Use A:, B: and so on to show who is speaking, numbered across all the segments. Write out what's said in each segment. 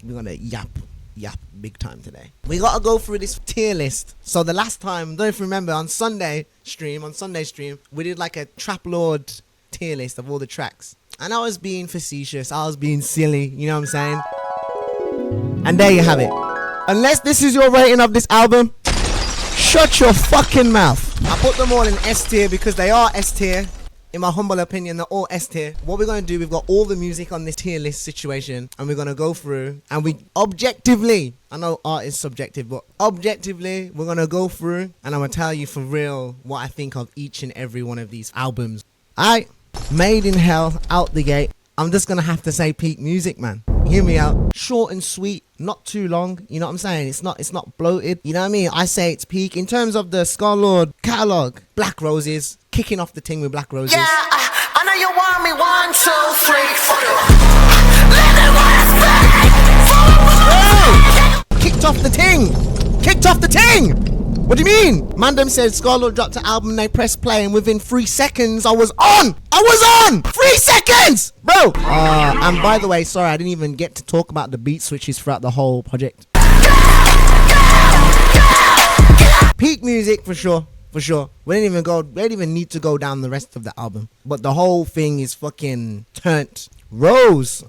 A: We're gonna yap big time today. We gotta go through this tier list. So the last time, don't know if you remember, on Sunday stream, we did like a Trap Lord tier list of all the tracks. And I was being facetious, I was being silly, you know what I'm saying? And there you have it. Unless this is your rating of this album, shut your fucking mouth. I put them all in S tier because they are S tier. In my humble opinion, they're all S tier. What we're going to do, we've got all the music on this tier list situation, and we're going to go through, and we objectively, I know art is subjective, but objectively, we're going to go through, and I'm going to tell you for real what I think of each and every one of these albums. Alright, Made in Hell, out the gate. I'm just going to have to say peak music, man. Hear me out. Short and sweet, not too long. You know what I'm saying? It's not bloated. You know what I mean? I say it's peak. In terms of the Scarlxrd catalog, Black Roses, kicking off the thing with Black Roses. Yeah, I know you want me 1, 2, 3, 4. Kicked off the ting. Kicked off the ting. What do you mean? Mandem said Scarlxrd dropped the album, they pressed play, and within 3 seconds I was on! 3 seconds! Bro! And by the way, sorry, I didn't even get to talk about the beat switches throughout the whole project. Peak music for sure. For sure. We didn't even need to go down the rest of the album. But the whole thing is fucking turnt. Rose.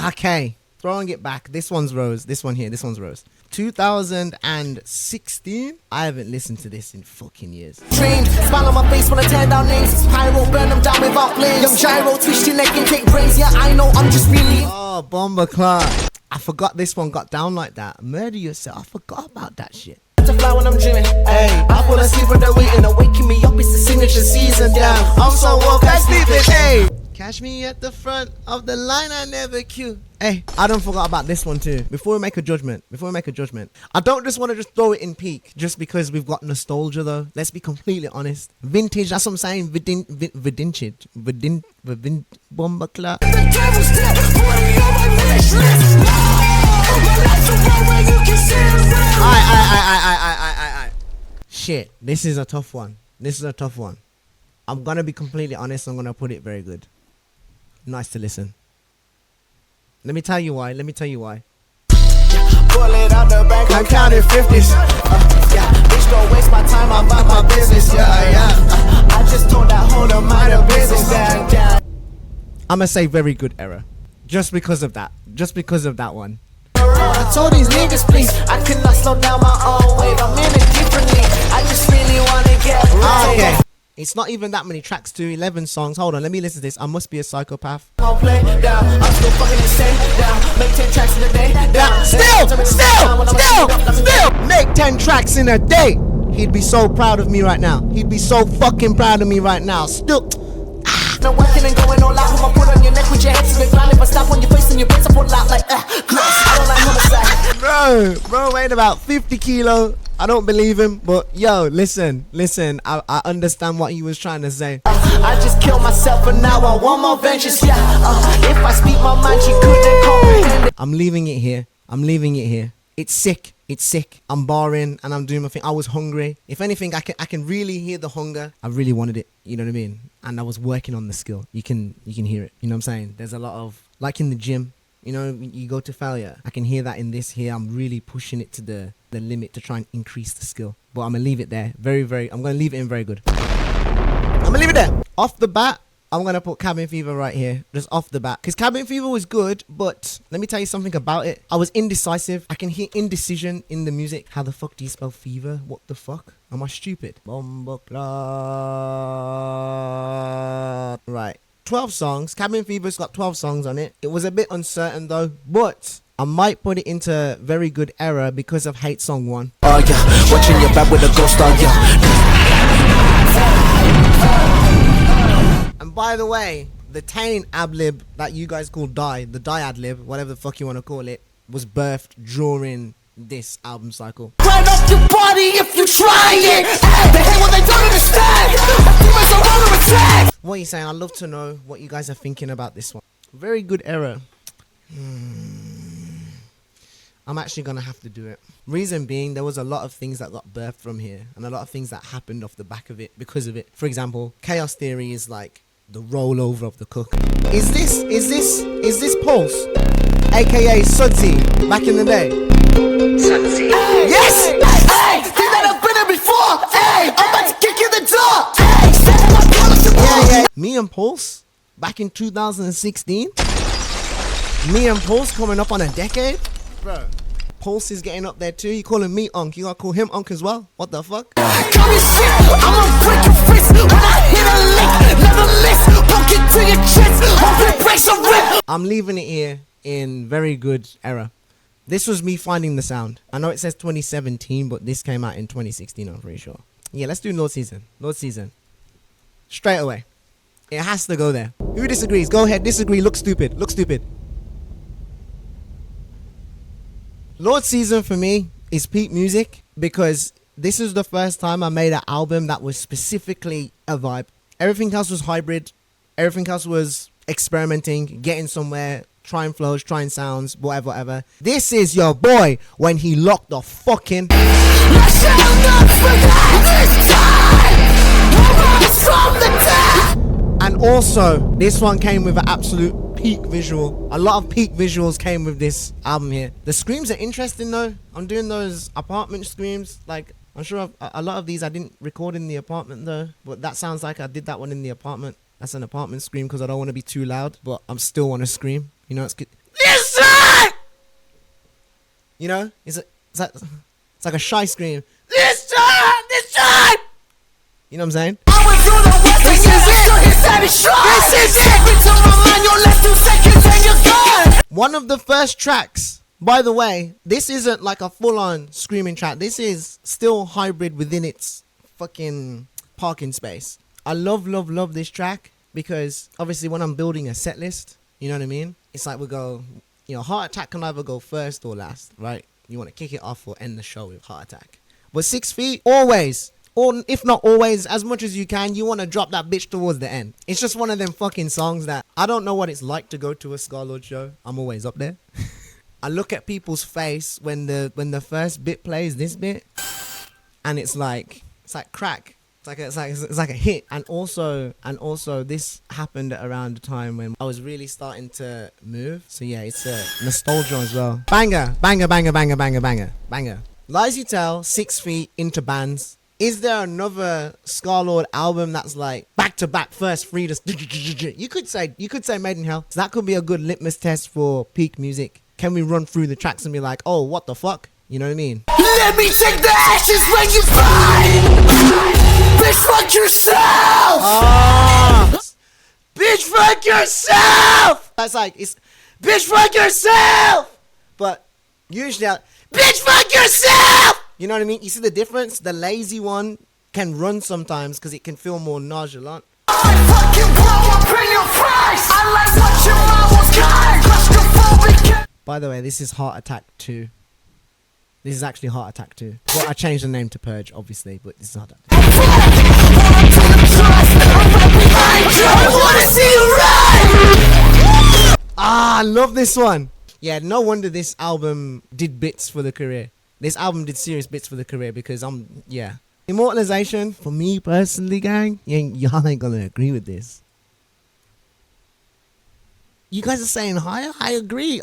A: Okay. Throwing it back. This one's Rose. This one here. This one's Rose. 2016. I haven't listened to this in fucking years. Dream, smile on my face when I tear down names. Pyro, burn them down without flames. Young gyro, twist your neck and take brains. Yeah, I know, I'm just really. Oh, Bomber Clark. I forgot this one got down like that. Murder Yourself. I forgot about that shit. To fly when I'm dreaming. Hey, I fall asleep when they're waiting. Waking me up, it's the signature season. Damn, I'm so woke, I'm sleeping. Hey, catch me at the front of the line, I never queue. Hey, I don't forget about this one too. Before we make a judgment, I don't just want to just throw it in peak just because we've got nostalgia though. Let's be completely honest. Vintage, that's what I'm saying. Vintage. Bomber Clark. Alright. Shit, this is a tough one. I'm gonna be completely honest. I'm gonna put it very good. Nice to listen. Let me tell you why. Pull it out the bank, I'm counting 50s. Bitch, don't waste my time, I'm about my business. I just told that hoe to mind her business. I'm gonna say very good era. Just because of that one. I told these niggas, please, I could not slow down my own wave. I'm in it differently. I just really wanna get right. Okay. It's not even that many tracks to 11 songs. Hold on, let me listen to this. I must be a psychopath. I'm still fucking insane. Make 10 tracks in a day. Still make 10 tracks in a day. He'd be so proud of me right now. He'd be so fucking proud of me right now. Still. No working and going all out. I'ma put on your neck with your head to the ground. If I stop on your face and your face, I pull out like close. I don't like homicide. Bro weighed about 50 kilo. I don't believe him, but yo, listen, I understand what he was trying to say. I just killed myself and now I want more vengeance, yeah. If I speak my mind, she couldn't comprehend it. I'm leaving it here. It's sick. I'm barring and I'm doing my thing. I was hungry. If anything, I can really hear the hunger. I really wanted it, you know what I mean? And I was working on the skill. You can hear it, you know what I'm saying? There's a lot of, like in the gym, you know, you go to failure. I can hear that in this here. I'm really pushing it to the limit to try and increase the skill. But I'm going to leave it there. I'm going to leave it in very good. I'm going to leave it there. Off the bat, I'm going to put Cabin Fever right here. Just off the bat. Because Cabin Fever was good, but let me tell you something about it. I was indecisive. I can hear indecision in the music. How the fuck do you spell fever? What the fuck? Am I stupid? Right. 12 songs. Cabin Fever's got 12 songs on it. It was a bit uncertain though, but I might put it into very good era because of Hate Song 1. Oh yeah, watching your back with a ghost dog, yeah. And by the way, the Tane ad-lib that you guys call the die ad-lib, whatever the fuck you want to call it, was birthed during this album cycle. Run up your body if you try it. They hate what they don't understand. What are you saying? I'd love to know what you guys are thinking about this one. Very good era. I'm actually gonna have to do it. Reason being, there was a lot of things that got birthed from here and a lot of things that happened off the back of it because of it. For example, Chaos Theory is like the rollover of the cook. Is this Pulse? aka Sxurce, back in the day.
B: Sxurce.
A: Yes!
C: Hey, think that I've been here before. Hey, I'm about to kick in the door. Hey, step my brother.
A: Yeah. Me and Pulse, back in 2016. Me and Pulse coming up on a decade. Bro, Pulse is getting up there too. You calling me Unc, you gotta call him Unc as well? What the fuck?
C: Come and sit, I'ma break your fist when I hit a lick. Never miss, poke it to your chest. Hope it breaks a rib.
A: I'm leaving it here in very good era. This was me finding the sound. I know it says 2017, but this came out in 2016, I'm pretty sure. Yeah, let's do Lxrdszn. Straight away. It has to go there. Who disagrees? Go ahead, disagree, look stupid. Lxrdszn for me is peak music because this is the first time I made an album that was specifically a vibe. Everything else was hybrid. Everything else was experimenting, getting somewhere, trying flows, trying sounds, whatever. This is your boy when he locked the fucking...
C: I shall not forget this time. Rise from the dead.
A: And also, this one came with an absolute peak visual. A lot of peak visuals came with this album here. The screams are interesting though. I'm doing those apartment screams. Like, I'm sure a lot of these I didn't record in the apartment though. But that sounds like I did that one in the apartment. That's an apartment scream because I don't want to be too loud. But I'm still want to scream. You know, it's good. Listen! You know, it's like a shy scream. This time! You know what I'm saying?
C: This is it.
A: One of the first tracks, by the way, this isn't like a full-on screaming track. This is still hybrid within its fucking parking space. I love this track because obviously when I'm building a set list, you know what I mean? It's like we go, you know, Heart Attack can either go first or last, right? You want to kick it off or end the show with Heart Attack. But 6 feet, always. Or if not always, as much as you can, you want to drop that bitch towards the end. It's just one of them fucking songs that I don't know what it's like to go to a Scarlxrd show. I'm always up there. I look at people's face when the first bit plays, this bit, and it's like crack. It's like a hit. And also this happened around the time when I was really starting to move. So yeah, it's a nostalgia as well. Banger. Lies You Tell, 6 feet into bands. Is there another Scarlxrd album that's like back-to-back first three? You could say Made in Hell. So that could be a good litmus test for peak music. Can we run through the tracks and be like, oh, what the fuck? You know what I mean?
C: Let me take the ashes when you fight. Bitch, fuck yourself.
A: Bitch, fuck yourself. That's like, it's bitch, fuck yourself. But usually, bitch, fuck yourself. You know what I mean? You see the difference? The lazy one can run sometimes because it can feel more nonchalant.
C: I fucking blow up in your face. I like what your mom was kind.
A: By the way, this is Heart Attack 2. This is actually Heart Attack 2. Well, I changed the name to Purge, obviously, but this is Heart Attack 2.
C: I wanna see you ride.
A: I love this one. Yeah, no wonder this album did bits for the career. This album did serious bits for the career because yeah. Immortalization, for me personally, gang, y'all ain't gonna agree with this. You guys are saying higher? I agree.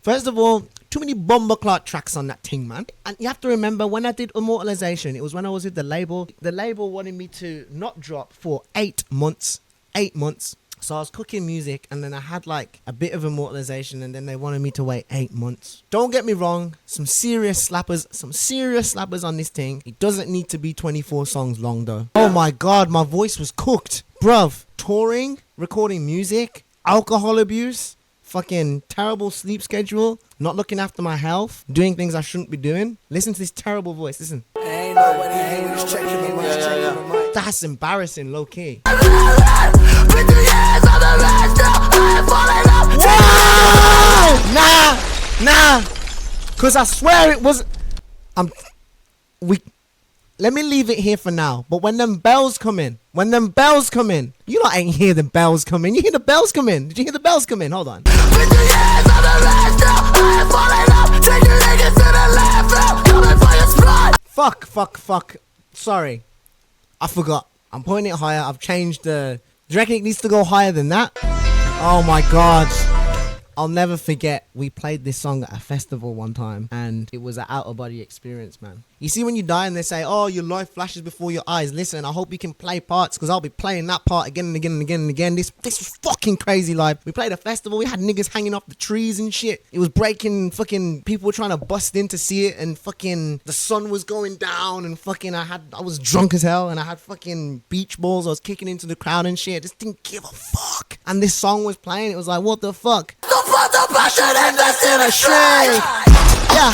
A: First of all, too many bumbleclot tracks on that thing, man. And you have to remember, when I did Immortalization, it was when I was with the label. The label wanted me to not drop for 8 months. 8 months. So I was cooking music and then I had like a bit of Immortalization and then they wanted me to wait 8 months. Don't get me wrong, some serious slappers on this thing. It doesn't need to be 24 songs long though. Oh my god, my voice was cooked. Bruv, touring, recording music, alcohol abuse, fucking terrible sleep schedule, not looking after my health, doing things I shouldn't be doing. Listen to this terrible voice, listen. That's embarrassing, low key. Nah, cause I swear it was. Let me leave it here for now. But when them bells come in, you lot ain't hear the bells come in. You hear the bells come in. Did you hear the bells come in? Hold on. Fuck. Sorry, I forgot. I'm putting it higher. I've changed the. Do you reckon it needs to go higher than that? Oh my god. I'll never forget, we played this song at a festival one time, and it was an out-of-body experience, man. You see when you die and they say, oh, your life flashes before your eyes. Listen, I hope you can play parts, because I'll be playing that part again and again and again and again. This was fucking crazy life. We played a festival, we had niggas hanging off the trees and shit. It was breaking, fucking people were trying to bust in to see it, and fucking the sun was going down, and fucking I was drunk as hell, and I had fucking beach balls. I was kicking into the crowd and shit. I just didn't give a fuck. And this song was playing, it was like, what the fuck?
C: The passion and that's in a shade.
A: Yeah.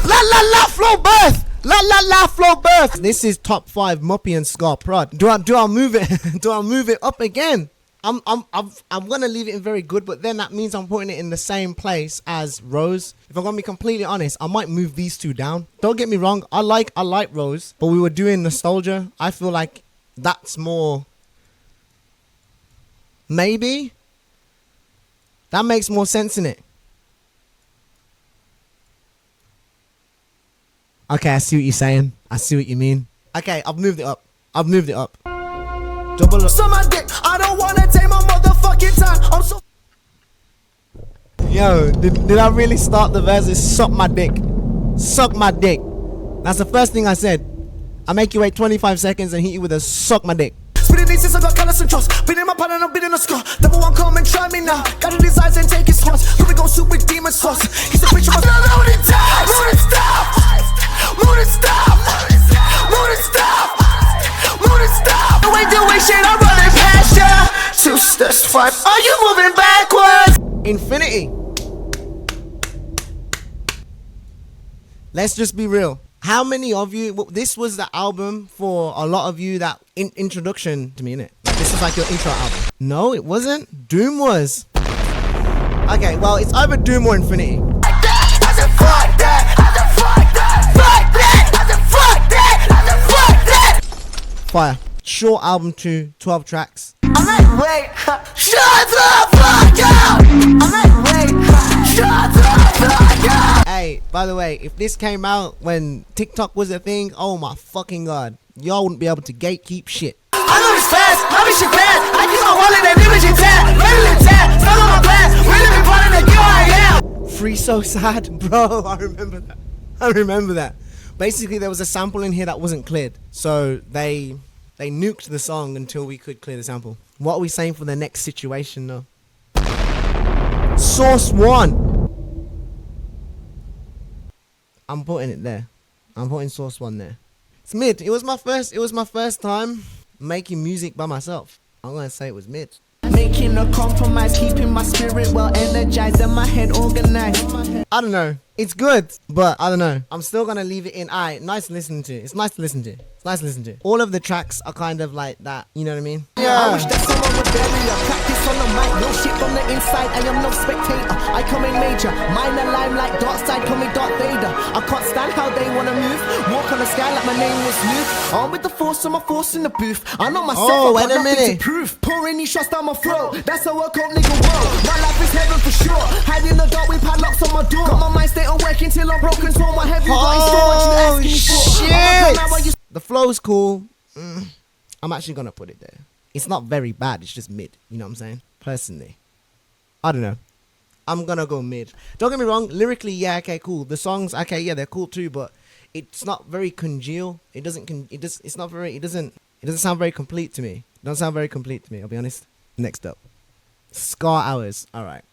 A: La la la flow birth. La la la flow birth. This is top 5 Moppy and Scarlxrd. Do I move it? Do I move it up again? I'm gonna leave it in very good, but then that means I'm putting it in the same place as Rose. If I'm gonna be completely honest, I might move these two down. Don't get me wrong, I like Rose, but we were doing nostalgia. I feel like that's more, maybe that makes more sense in it. Okay, I see what you're saying. I see what you mean. Okay, I've moved it up. I've moved it up. Double up.
C: So my dick, I don't wanna take my motherfucking time. I'm so.
A: Yo, did I really start the verses? Suck my dick. Suck my dick. That's the first thing I said. I make you wait 25 seconds and hit you with a suck my dick.
C: Spinning these since I got callous and trust. Been in my pot and I've been in a scar. Number one, come and try me now. Got in his eyes and take his horse. Here we go, soup with demon sauce. He's a picture of my mood and time. Mood and stop. Mood and stop. Mood and stop. Mood and stop. The way doing shit, I'm running past ya. 2 steps, 5. Are you moving backwards?
A: Infinity. Let's just be real. How many of you, this was the album for a lot of you that introduction to me, innit? Like, this is like your intro album. No, it wasn't. Doom was. Okay, well, it's either Doom or Infinity. Fire. Short album too, 12 tracks.
C: I'm like, wait, shut the fuck up! I'm like, wait, shut the fuck up!
A: Hey, by the way, if this came out when TikTok was a thing, oh my fucking god, y'all wouldn't be able to gatekeep shit.
C: I know it's fast, I wish you fast. I keep on wallet and imaging tab, ready to tab, stuck on my glass, really been running the girl I am.
A: Free So Sad, bro, I remember that. I remember that. Basically, there was a sample in here that wasn't cleared, so they nuked the song until we could clear the sample. What are we saying for the next situation though? Source 1. I'm putting it there. I'm putting Source 1 there. It's mid. It was my first time making music by myself. I'm gonna say it was mid.
C: Making a compromise, keeping my spirit well energized and my head organized.
A: I don't know. It's good, but I don't know. I'm still gonna leave it in. Nice to listen to. It's nice to listen to. It's nice to listen to. All of the tracks are kind of like that. You know what I mean?
C: I wish that someone would bury a practice on the mic. No shit from the inside. I am no spectator. I come in major. Mine a limelight. Dark side, call me Darth Vader. I can't stand how they wanna move. Walk on the sky like my name was Luke. On with the force, so my force in the booth. I know myself.
A: Oh, wait a
C: nothing
A: minute.
C: To prove. Pouring these shots down my throat. That's how I cope, nigga. World. My life is heaven for sure. Hiding in the dark with padlocks on my door. Got my mind stay awake until I'm broken. So my heavy
A: Oh shit! The flow's cool. I'm actually gonna put it there. It's not very bad. It's just mid. You know what I'm saying? Personally, I don't know. I'm gonna go mid. Don't get me wrong. Lyrically, yeah, okay, cool. The songs, okay, yeah, they're cool too. But it's not very congeal. It doesn't. It's not very. It doesn't sound very complete to me. It doesn't sound very complete to me. I'll be honest. Next up, SCARHXURS. All right.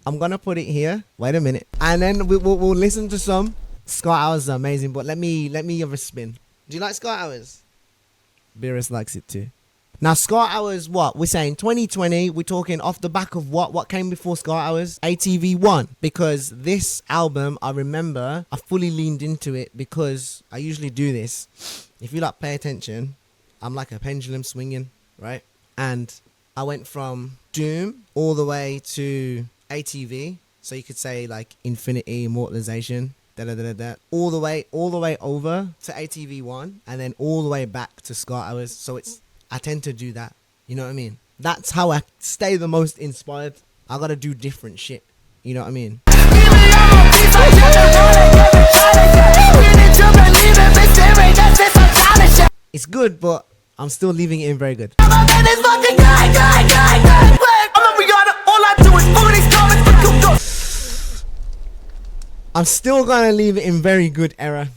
A: I'm gonna put it here. Wait a minute, and then we'll listen to some. SCARHXURS is amazing, but let me have a spin. Do you like SCARHXURS? Beerus likes it too. Now SCARHXURS, what we're saying 2020. We're talking off the back of what came before SCARHXURS? ATV1, because this album, I remember I fully leaned into it because I usually do this. If you like pay attention, I'm like a pendulum swinging, right? And I went from Doom all the way to ATV, so you could say like Infinity, Immortalization, all the way over to ATV1, and then all the way back to SCARHXURS. So I tend to do that. You know what I mean? That's how I stay the most inspired. I gotta do different shit. You know what I mean? It's good, but I'm still leaving it in very good. I'm still gonna leave it in very good error.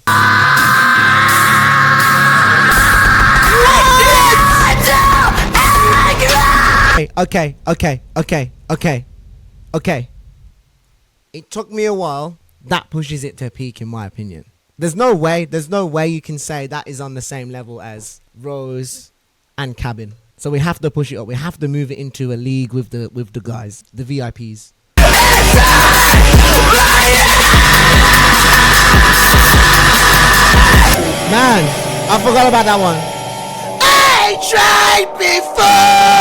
A: Okay. It took me a while. That pushes it to a peak in my opinion. There's no way you can say that is on the same level as Rose and Cabin. So we have to push it up. We have to move it into a league with the guys, the VIPs. Man, I forgot about that one. I tried before.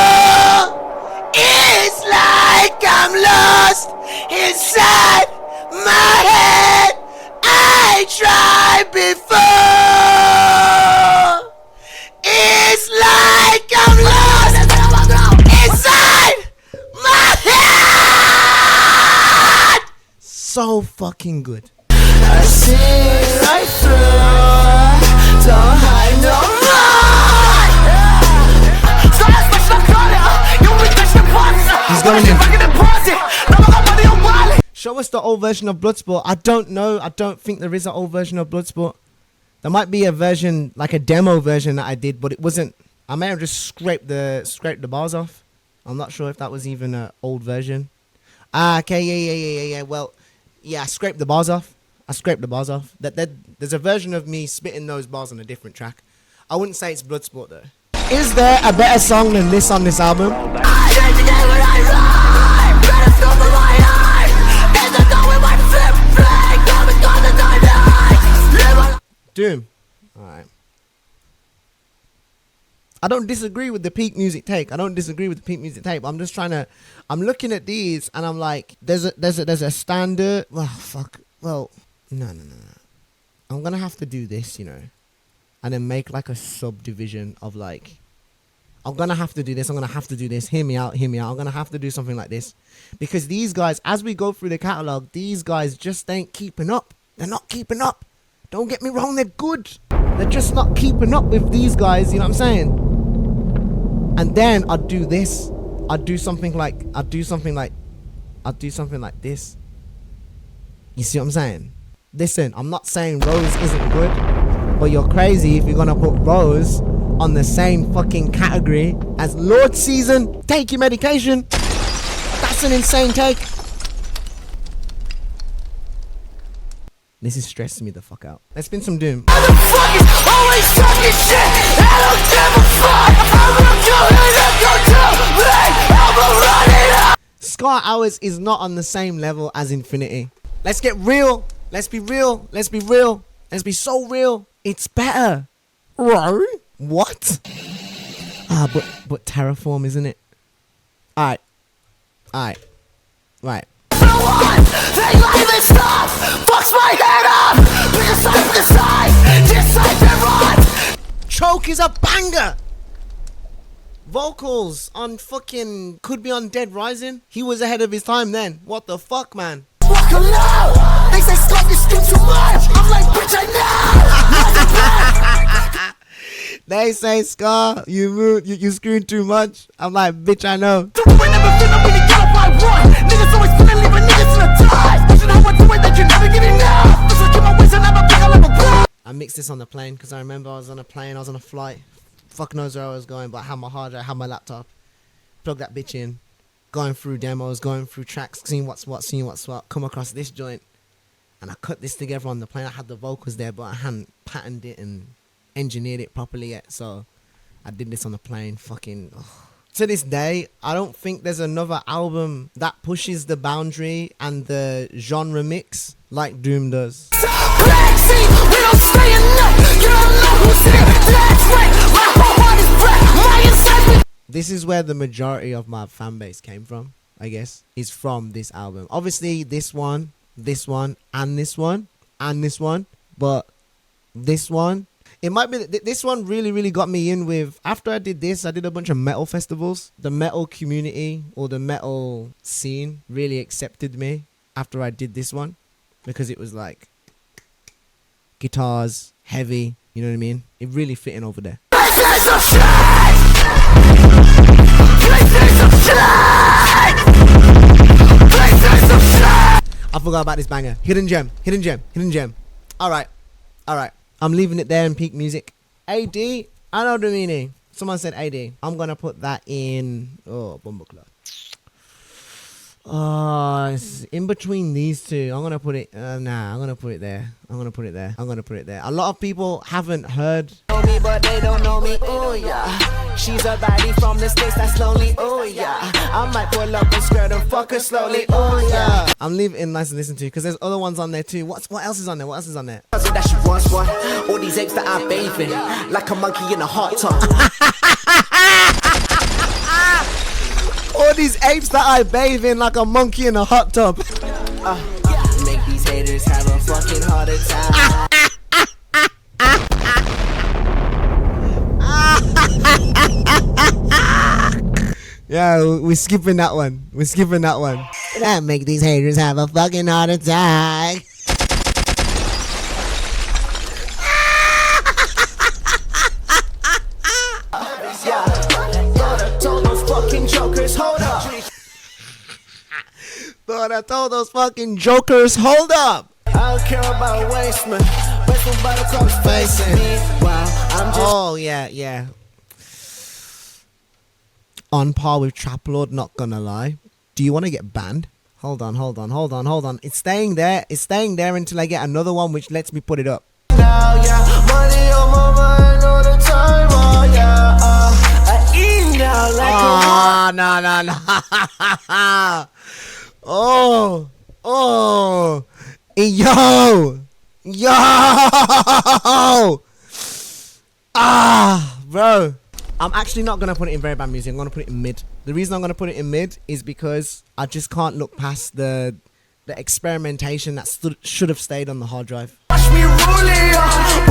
A: It's like I'm lost inside my head. I tried before. It's like I'm lost inside my head. So fucking good. I see right through. Don't hide no more. He's going in. Show us the old version of Bloodsport. I don't know. I don't think there is an old version of Bloodsport. There might be a version, like a demo version that I did, but it wasn't. I may have just scraped the bars off. I'm not sure if that was even an old version. Okay, yeah. Well, yeah, I scraped the bars off. There's a version of me spitting those bars on a different track. I wouldn't say it's Bloodsport though. Is there a better song than this on this album? Doom. Alright. I don't disagree with the peak music take. I'm just trying to. I'm looking at these and I'm like, there's a standard. Well, fuck. Well, no. I'm gonna have to do this, you know, and then make like a subdivision of like. I'm gonna have to do this. Hear me out. I'm gonna have to do something like this because these guys, as we go through the catalog, these guys just ain't keeping up. They're not keeping up. Don't get me wrong, they're good. They're just not keeping up with these guys, you know what I'm saying? And then I'd do this. I'd do something like this. You see what I'm saying? Listen, I'm not saying Rose isn't good, but you're crazy if you're gonna put Rose on the same fucking category as Lxrdszn. Take your medication. That's an insane take. This is stressing me the fuck out. Let's spin some Doom. SCARHXURS is not on the same level as Infinity. Let's get real. Let's be real. Let's be so real. It's better. Bro? What? But Terraform, isn't it? Alright. Right. Choke is a banger. Vocals on fucking could be on Dead Rising. He was ahead of his time then. What the fuck, man? They say stop, you scream too much. I'm like, bitch, I know. They say Scar, you scream too much. I'm like, bitch, I know. I mixed this on the plane because I remember I was on a plane, I was on a flight. Fuck knows where I was going, but I had my hard drive, I had my laptop. Plug that bitch in, going through demos, going through tracks, seeing what's what, come across this joint. And I cut this together on the plane. I had the vocals there, but I hadn't patterned it and engineered it properly yet. So I did this on the plane. Fucking. Ugh. To this day, I don't think there's another album that pushes the boundary and the genre mix like Doom does. This is where the majority of my fan base came from, I guess, is from this album. Obviously, this one, and this one, but this one, it might be this one really got me in with. After I did this, I did a bunch of metal festivals. The metal community or the metal scene really accepted me after I did this one because it was like guitars, heavy, you know what I mean? It really fit in over there. I forgot about this banger. Hidden gem, hidden gem, hidden gem. Alright, alright. I'm leaving it there in peak music. AD, I know the meaning. Someone said AD. I'm gonna put that in. Oh, Bumbleclaw. It's in between these two. I'm gonna put it. Nah, I'm gonna put it there. I'm gonna put it there. I'm gonna put it there. A lot of people haven't heard.
C: Know me, but they don't know me. Oh yeah, she's a baddie from the States that's lonely. Oh yeah, I might pull up and skirt and fuck her slowly. Oh yeah.
A: I'm leaving it nice to listen to because there's other ones on there too. What else is on there? What else is on there?
C: That she wants one. All these apes that I bathe in, like a monkey in a hot tub.
A: All these apes that I bathe in like a monkey in a hot tub.
C: Make these haters have a fucking heart attack.
A: Yeah, we're skipping that one. We're skipping that one. That make these haters have a fucking heart attack. Thought I told those fucking jokers, hold up.
C: I don't care about waste, man. Waste from buttercups facing. Wow, I'm just.
A: Oh, yeah. On par with Trap Lord, not gonna lie. Do you want to get banned? Hold on. It's staying there. It's staying there until I get another one which lets me put it up.
C: Now, yeah, money on my mind all the time. Oh, yeah, I eat now like
A: No. Oh, yo, bro. I'm actually not gonna put it in very bad music. I'm gonna put it in mid. The reason I'm gonna put it in mid is because I just can't look past the experimentation that should have stayed on the hard drive.
C: Watch me rolling,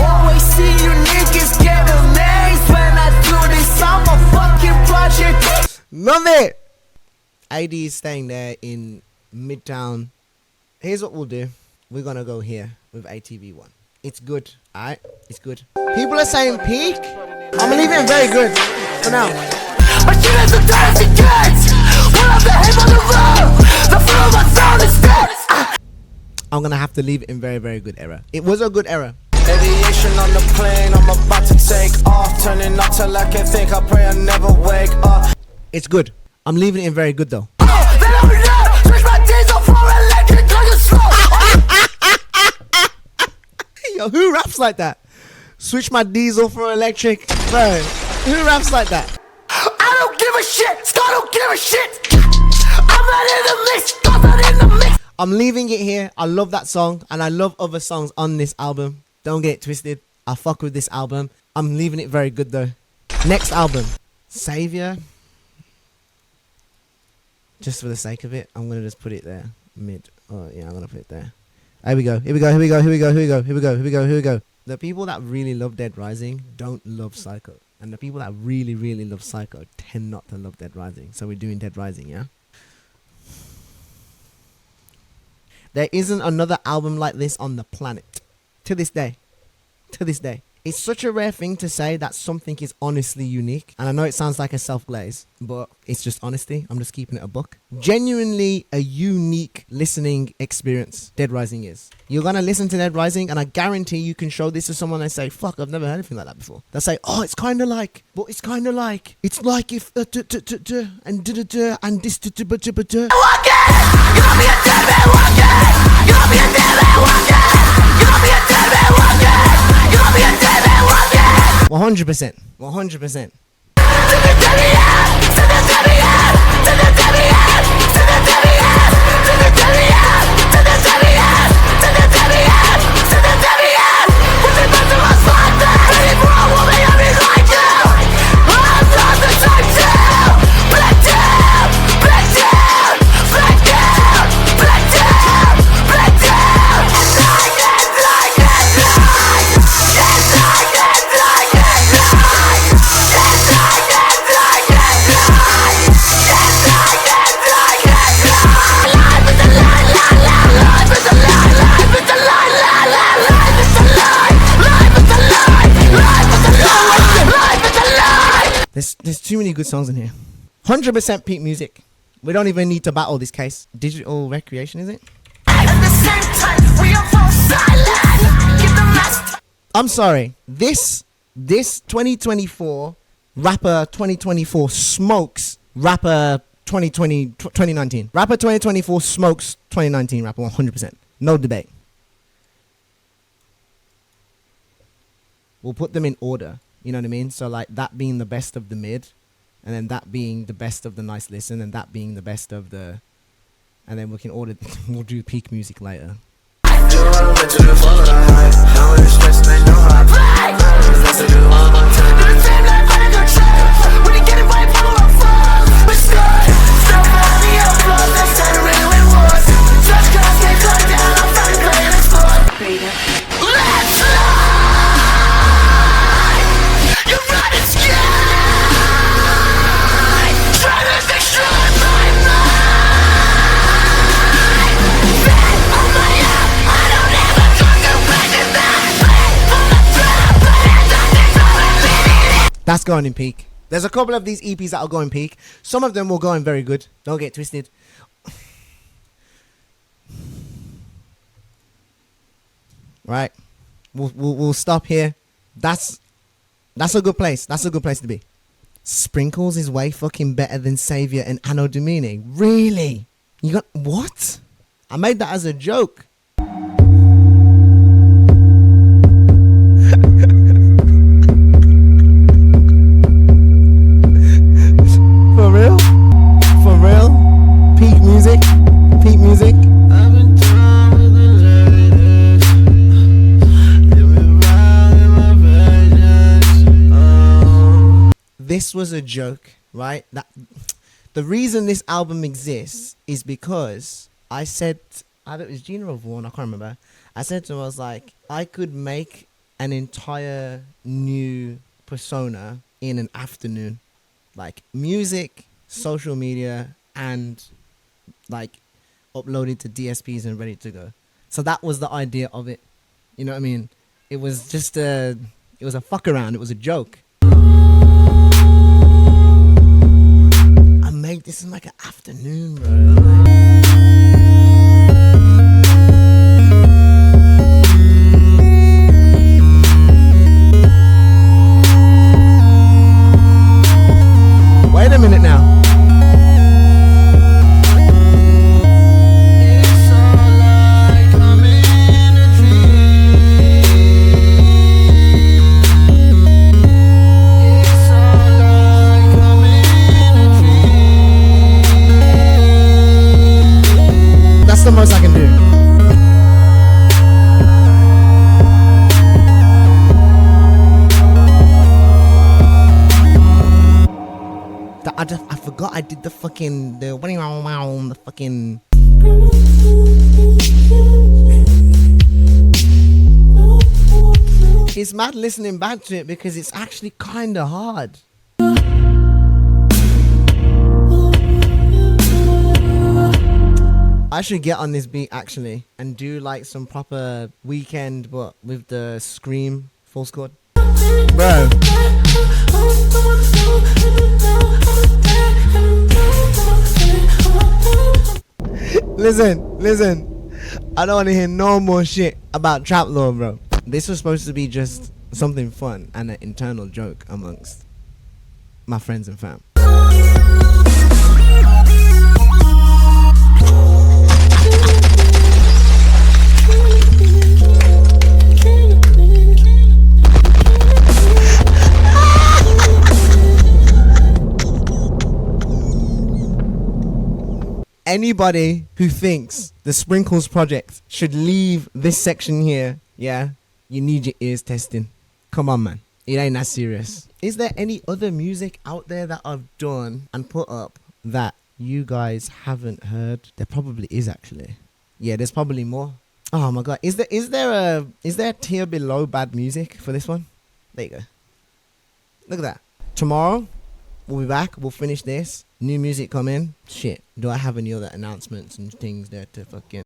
C: always see you niggas get amazed when I do this. I'm a fucking project.
A: Love it. AD is staying there in Midtown. Here's what we'll do. We're gonna go here with ATV1. It's good, alright? It's good. People are saying peak. I'm leaving it very good for now.
C: But you guys are dirty kids. Pull up the head on the road. The flow of my sound is dead.
A: I'm gonna have to leave it in very, very good error. It was a good error.
C: Aviation on the plane, I'm about to take off. Turning up till I can think, I pray I never wake up.
A: It's good. I'm leaving it in very good though. Yo, who raps like that? Switch my diesel for electric. Bro, who raps like that?
C: I don't give a shit. Scott don't give a shit. I'm not in the mix. I'm not in the mix.
A: I'm leaving it here. I love that song and I love other songs on this album. Don't get it twisted. I fuck with this album. I'm leaving it very good though. Next album, Savior. Just for the sake of it, I'm gonna just put it there. Mid. Oh yeah, I'm gonna put it there. Here we go. The people that really love Dead Rising don't love Psycho. And the people that really, really love Psycho tend not to love Dead Rising. So we're doing Dead Rising, yeah? There isn't another album like this on the planet. To this day. It's such a rare thing to say that something is honestly unique. And I know it sounds like a self-glaze, but it's just honesty. I'm just keeping it a buck. Genuinely a unique listening experience, Dead Rising is. You're going to listen to Dead Rising and I guarantee you can show this to someone and say, fuck, I've never heard anything like that before. They'll say, oh, it's kind of like, but it's kind of like. It's like if, and this, and $100%. There's too many good songs in here. 100% peak music. We don't even need to battle this case. Digital recreation, is it?
C: same time, we are both silent. Give them last.
A: I'm sorry. This 2024 rapper 2024 smokes rapper 2019. Rapper 2024 smokes 2019 rapper 100%. No debate. We'll put them in order. You know what I mean? So like that being the best of the mid, and then that being the best of the nice listen, and that being the best of the, and then we can order. We'll do peak music later. That's going in peak. There's a couple of these EPs that will go in peak. Some of them will go in very good. Don't get twisted. Right. We'll stop here. That's a good place. That's a good place to be. Sprinkles is way fucking better than Savior and Anno Domini. Really? You got what? I made that as a joke. For real? For real? Peak music? Peak music? This was a joke, right? That the reason this album exists is because I said, I don't, it was Gina or Vaughn, I can't remember. I said to him, I was like, I could make an entire new persona in an afternoon. Like music, social media, and like uploaded to DSPs and ready to go. So that was the idea of it. You know what I mean? It was just it was a fuck around. It was a joke. I made this in like an afternoon, bro. Wait a minute now. That's the most I can do. I forgot I did the fucking the fucking. It's mad listening back to it because it's actually kind of hard. I should get on this beat actually and do like some proper weekend, but with the scream full squad, bro. Listen. I don't want to hear no more shit about trap law, bro. This was supposed to be just something fun and an internal joke amongst my friends and fam. Anybody who thinks the Sprinkles project should leave this section here, yeah, you need your ears testing. Come on, man. It ain't that serious. Is there any other music out there that I've done and put up that you guys haven't heard? There probably is actually. Yeah, there's probably more. Oh my god. Is there a tier below bad music for this one? There you go. Look at that. Tomorrow we'll be back. We'll finish this. New music come in. Shit. Do I have any other announcements and things there to fucking